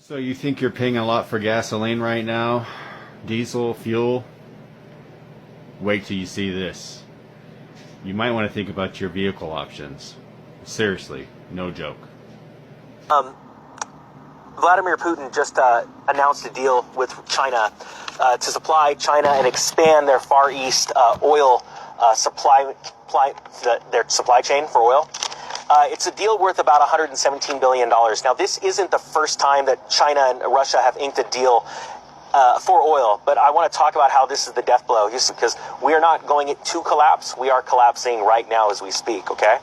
So you think you're paying a lot for gasoline right now? Diesel, fuel? Wait till you see this. You might want to think about your vehicle options. Seriously, no joke. Vladimir Putin just announced a deal with China to supply China and expand their Far East oil their supply chain for oil. It's a deal worth about $117 billion. Now, this isn't the first time that China and Russia have inked a deal for oil, but I want to talk about how this is the death blow, just because we are not going to collapse. We are collapsing right now as we speak, okay?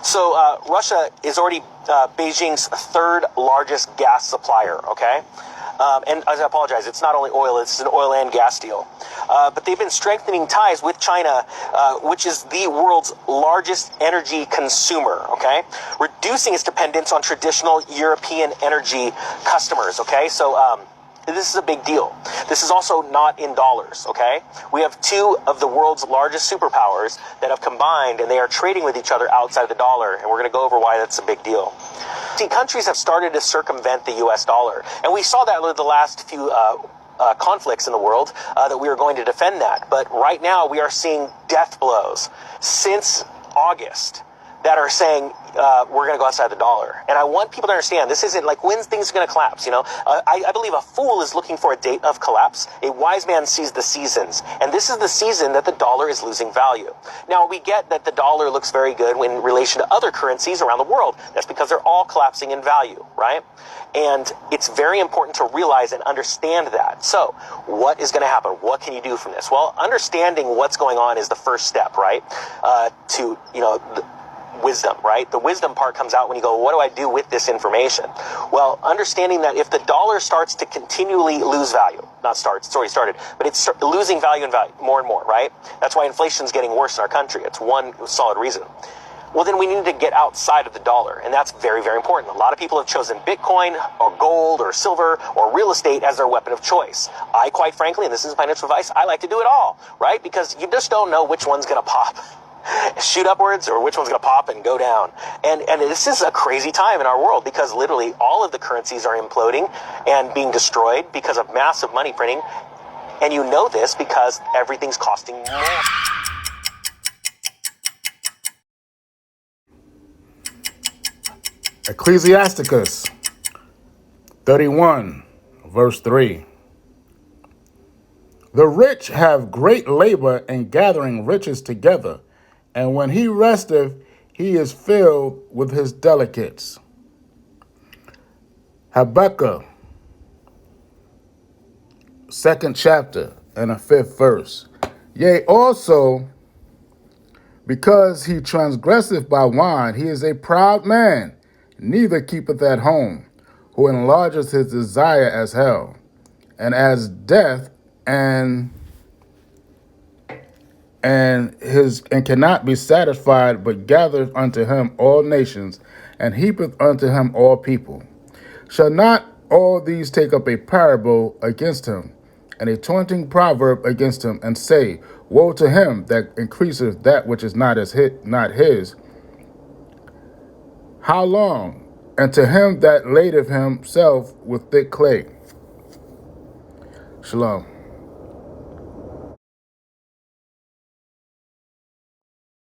So Russia is already Beijing's third largest gas supplier, okay? And I apologize, it's not only oil, it's an oil and gas deal. But they've been strengthening ties with China, which is the world's largest energy consumer, okay? Reducing its dependence on traditional European energy customers, okay? So this is a big deal. This is also not in dollars, okay? We have two of the world's largest superpowers that have combined, and they are trading with each other outside the dollar, and we're going to go over why that's a big deal. See, countries have started to circumvent the U.S. dollar, and we saw that with the last few conflicts in the world, that we were going to defend that. But right now, we are seeing death blows since August that are saying we're going to go outside the dollar. And I want people to understand, this isn't like when things are going to collapse, you know. I believe a fool is looking for a date of collapse. A wise man sees the seasons. And this is the season that the dollar is losing value. Now, we get that the dollar looks very good in relation to other currencies around the world. That's because they're all collapsing in value, right? And it's very important to realize and understand that. So what is going to happen? What can you do from this? Well, understanding what's going on is the first step, right? To, you know, wisdom, right? The wisdom part comes out when you go, what do I do with this information? Well, understanding that if the dollar starts to continually lose value, not starts, it's already started, but it's losing value and value more and more, right? That's why inflation's getting worse in our country. It's one solid reason. Well, then we need to get outside of the dollar, and that's very, very important. A lot of people have chosen Bitcoin or gold or silver or real estate as their weapon of choice. I, quite frankly, and this is financial advice, I like to do it all, right? Because you just don't know which one's going to pop. Shoot upwards, or which one's going to pop and go down. And this is a crazy time in our world, because literally all of the currencies are imploding and being destroyed because of massive money printing. And you know this because everything's costing more. Ecclesiasticus 31, verse 3. The rich have great labor in gathering riches together, and when he resteth, he is filled with his delicates. Habakkuk, 2nd chapter, and the 5th verse. Yea, also, because he transgresseth by wine, he is a proud man, neither keepeth at home, who enlargeth his desire as hell, and as death, and cannot be satisfied, but gathereth unto him all nations, and heapeth unto him all people. Shall not all these take up a parable against him, and a taunting proverb against him, and say, Woe to him that increaseth that which is not his. How long? And to him that ladeth himself with thick clay. Shalom.